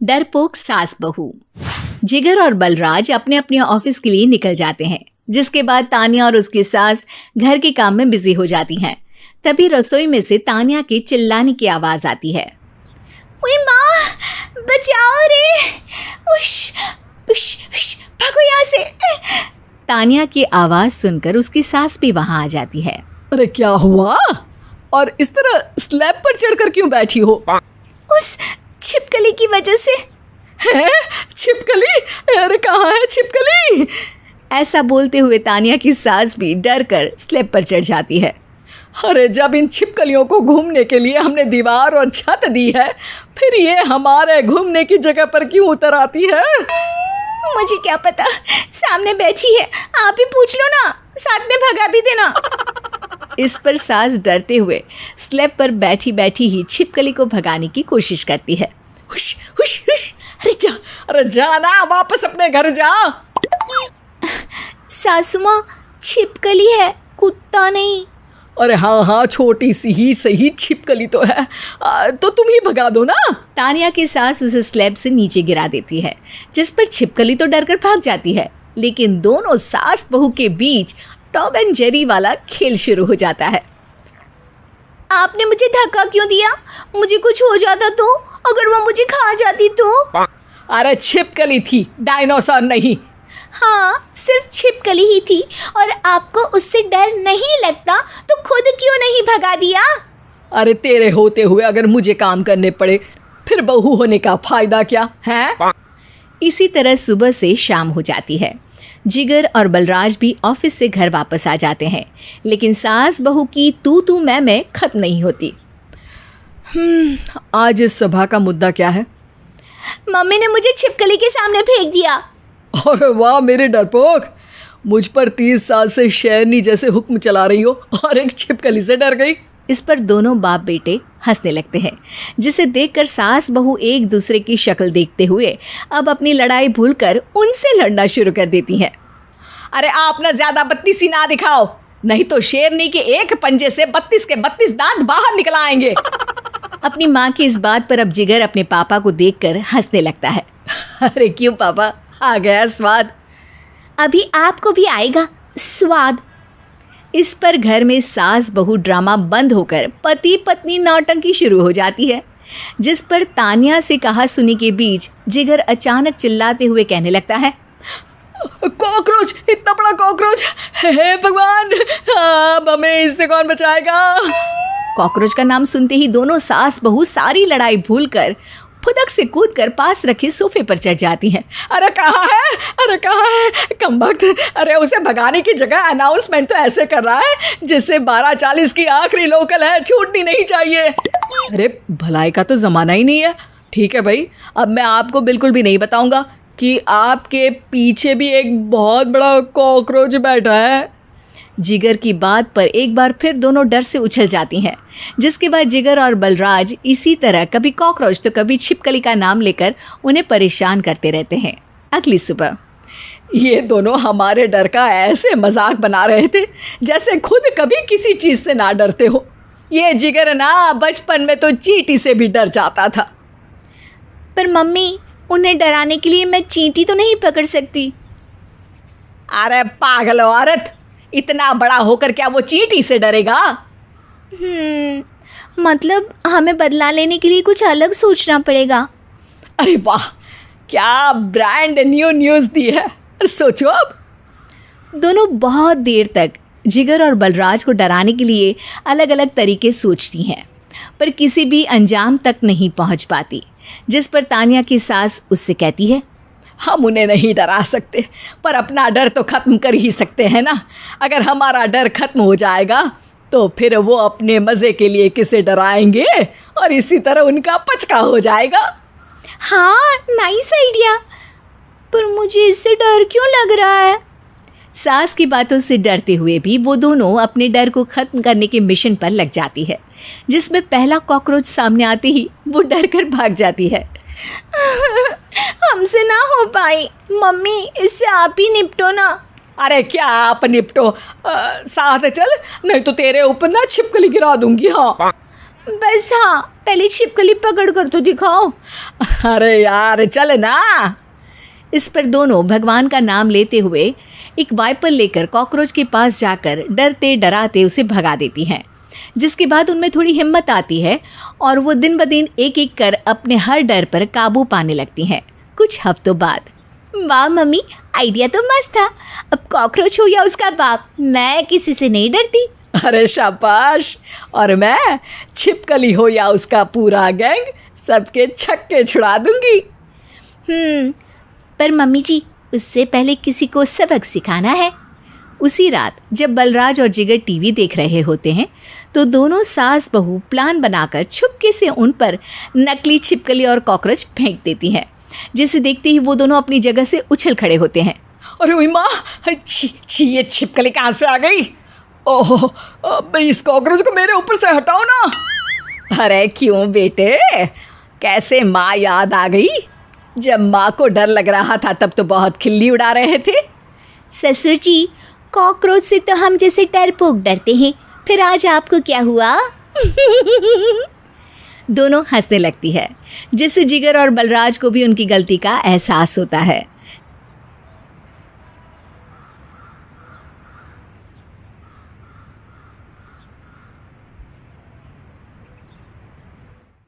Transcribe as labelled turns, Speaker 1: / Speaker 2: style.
Speaker 1: डरपोक सास बहू। जिगर और बलराज अपने अपने ऑफिस के लिए निकल जाते हैं, जिसके बाद तान्या और उसकी सास घर के काम में बिजी हो जाती हैं। तभी रसोई में से तान्या के चिल्लाने की आवाज आती है। ओए माँ, बचाओ रे, उश, उश, उश, भागो यहाँ से। तान्या की आवाज सुनकर उसकी सास भी वहां आ जाती है।
Speaker 2: अरे क्या हुआ? और इस तरह स्लैब पर चढ़कर क्यों बैठी हो?
Speaker 1: उस छिपकली की वजह से।
Speaker 2: है? छिपकली? अरे कहाँ है छिपकली?
Speaker 1: ऐसा बोलते हुए तान्या की सास भी डर कर स्लैब पर चढ़ जाती है।
Speaker 2: अरे जब इन छिपकलियों को घूमने के लिए हमने दीवार और छत दी है, फिर ये हमारे घूमने की जगह पर क्यों उतर आती है?
Speaker 1: मुझे क्या पता, सामने बैठी है, आप ही पूछ लो ना, साथ में भगा भी देना। इस पर सास डरते हुए स्लैब पर बैठी बैठी ही छिपकली को भगाने की कोशिश करती है।
Speaker 2: हुश, हुश, हुश, अरे जा ना, वापस अपने घर जा।
Speaker 1: सासू माँ, छिपकली है, कुत्ता नहीं।
Speaker 2: अरे हाँ, छोटी सी ही सही छिपकली तो है, तो तुम ही भगा दो ना।
Speaker 1: तान्या की सास उसे स्लैब से नीचे गिरा देती है, जिस पर छिपकली तो डरकर भाग जाती है। लेकिन दोनों सास बहू के बीच टॉम एंड जेरी वाला खेल शुरू हो जाता है। आपने मुझे धक्का क्यों दिया? मुझे कुछ हो जाता तो? अगर वो मुझे खा जाती तो?
Speaker 2: अरे छिपकली थी, डायनासोर नहीं।
Speaker 1: हाँ, सिर्फ छिपकली ही थी, और आपको उससे डर नहीं लगता तो खुद क्यों नहीं भगा दिया?
Speaker 2: अरे तेरे होते हुए अगर मुझे काम करने पड़े, फिर बहू होने का फायदा क्या है?
Speaker 1: इसी तरह सुबह से शाम हो जाती है। जिगर और बलराज भी ऑफिस से घर वापस आ जाते हैं, लेकिन सास बहू की तू मैं खत्म नहीं होती।
Speaker 2: आज इस सभा का मुद्दा क्या है?
Speaker 1: मम्मी ने मुझे छिपकली के सामने फेंक दिया।
Speaker 2: अरे वाह मेरे डरपोक, मुझ पर 30 साल से शेरनी जैसे हुक्म चला रही हो और एक छिपकली से डर गई।
Speaker 1: इस पर दोनों बाप बेटे हंसने लगते हैं, जिसे देखकर सास बहू एक दूसरे की शक्ल देखते हुए अब अपनी लड़ाई भूलकर उनसे लड़ना शुरू कर देती हैं।
Speaker 2: अरे आप ना ज्यादा बत्तीसी ना दिखाओ, नहीं तो शेरनी के एक पंजे से 32 के 32 दांत बाहर निकल आएंगे।
Speaker 1: अपनी माँ की इस बात पर अब जिगर अपने पापा को देखकर हंसने लगता है।
Speaker 2: अरे क्यों पापा, आ गया स्वाद?
Speaker 1: अभी आपको भी आएगा स्वाद। इस पर घर में सास बहू ड्रामा बंद होकर पति पत्नी नौटंकी शुरू हो जाती है, जिस पर तान्या से कहा सुनी के बीच जिगर अचानक चिल्लाते हुए कहने लगता है।
Speaker 2: कॉकरोच, इतना बड़ा कॉकरोच, हे भगवान, अब हमें इससे कौन बचाएगा?
Speaker 1: कॉकरोच का नाम सुनते ही दोनों सास बहू सारी लड़ाई भूलकर फुदक से कूदकर पास रखे सोफे पर चढ़ जाती हैं।
Speaker 2: अरे कहाँ है, अरे कहाँ है कमबख्त? अरे उसे भगाने की जगह अनाउंसमेंट तो ऐसे कर रहा है जैसे 12:40 की आखिरी लोकल है, छूटनी नहीं चाहिए। अरे भलाई का तो ज़माना ही नहीं है। ठीक है भाई, अब मैं आपको बिल्कुल भी नहीं बताऊंगा कि आपके पीछे भी एक बहुत बड़ा कॉकरोच बैठा है।
Speaker 1: जिगर की बात पर एक बार फिर दोनों डर से उछल जाती हैं, जिसके बाद जिगर और बलराज इसी तरह कभी कॉकरोच तो कभी छिपकली का नाम लेकर उन्हें परेशान करते रहते हैं। अगली सुबह
Speaker 2: ये दोनों हमारे डर का ऐसे मजाक बना रहे थे जैसे खुद कभी किसी चीज़ से ना डरते हो। ये जिगर ना बचपन में तो चींटी से भी डर जाता था।
Speaker 1: पर मम्मी, उन्हें डराने के लिए मैं चींटी तो नहीं पकड़ सकती।
Speaker 2: अरे पागल औरत, इतना बड़ा होकर क्या वो चींटी से डरेगा?
Speaker 1: मतलब हमें बदला लेने के लिए कुछ अलग सोचना पड़ेगा।
Speaker 2: अरे वाह, क्या ब्रांड न्यू न्यूज़ दी है। सोचो अब।
Speaker 1: दोनों बहुत देर तक जिगर और बलराज को डराने के लिए अलग अलग तरीके सोचती हैं, पर किसी भी अंजाम तक नहीं पहुंच पाती, जिस पर तान्या की सास उससे कहती है।
Speaker 2: हम उन्हें नहीं डरा सकते, पर अपना डर तो ख़त्म कर ही सकते हैं ना। अगर हमारा डर ख़त्म हो जाएगा तो फिर वो अपने मज़े के लिए किसे डराएंगे और इसी तरह उनका पचका हो जाएगा।
Speaker 1: हाँ, नाइस आइडिया, पर मुझे इससे डर क्यों लग रहा है? सास की बातों से डरते हुए भी वो दोनों अपने डर को ख़त्म करने के मिशन पर लग जाती है, जिसमें पहला कॉकरोच सामने आते ही वो डर कर भाग जाती है। हमसे ना हो पाई मम्मी, इससे आप ही निपटो ना।
Speaker 2: अरे क्या आप निपटो, साथ चल, नहीं तो तेरे ऊपर ना छिपकली गिरा दूंगी। हाँ
Speaker 1: बस हाँ, पहले छिपकली पकड़ कर तो दिखाओ।
Speaker 2: अरे यार चल ना।
Speaker 1: इस पर दोनों भगवान का नाम लेते हुए एक वाइपर लेकर कॉकरोच के पास जाकर डरते डराते उसे भगा देती हैं, जिसके बाद उनमें थोड़ी हिम्मत आती है और वो दिन ब दिन एक एक कर अपने हर डर पर काबू पाने लगती हैं। कुछ हफ्तों बाद, वाह मम्मी, आइडिया तो मस्त था। अब कॉकरोच हो या उसका बाप, मैं किसी से नहीं डरती।
Speaker 2: अरे शाबाश। और मैं छिपकली हो या उसका पूरा गैंग, सबके छक्के छुड़ा दूंगी।
Speaker 1: पर मम्मी जी, उससे पहले किसी को सबक सिखाना है। उसी रात जब बलराज और जिगर टीवी देख रहे होते हैं तो दोनों सास बहू प्लान बनाकर छुपके से उन पर नकली छिपकली और कॉकरोच फेंक देती हैं, जिसे देखते ही वो दोनों अपनी जगह से उछल खड़े होते हैं।
Speaker 2: अरे ओए माँ, छी ये छिपकली कहाँ से आ गई? ओह, अब इस कॉकरोच को मेरे ऊपर से हटाओ ना। अरे क्यों बेटे, कैसे माँ याद आ गई? जब माँ को डर लग रहा था तब तो बहुत खिल्ली उड़ा रहे थे।
Speaker 1: ससुर जी, कॉकरोच से तो हम जैसे डरपोक डरते हैं, फिर आज आपको क्या हुआ? दोनों हंसने लगती है, जिससे जिगर और बलराज को भी उनकी गलती का एहसास होता है।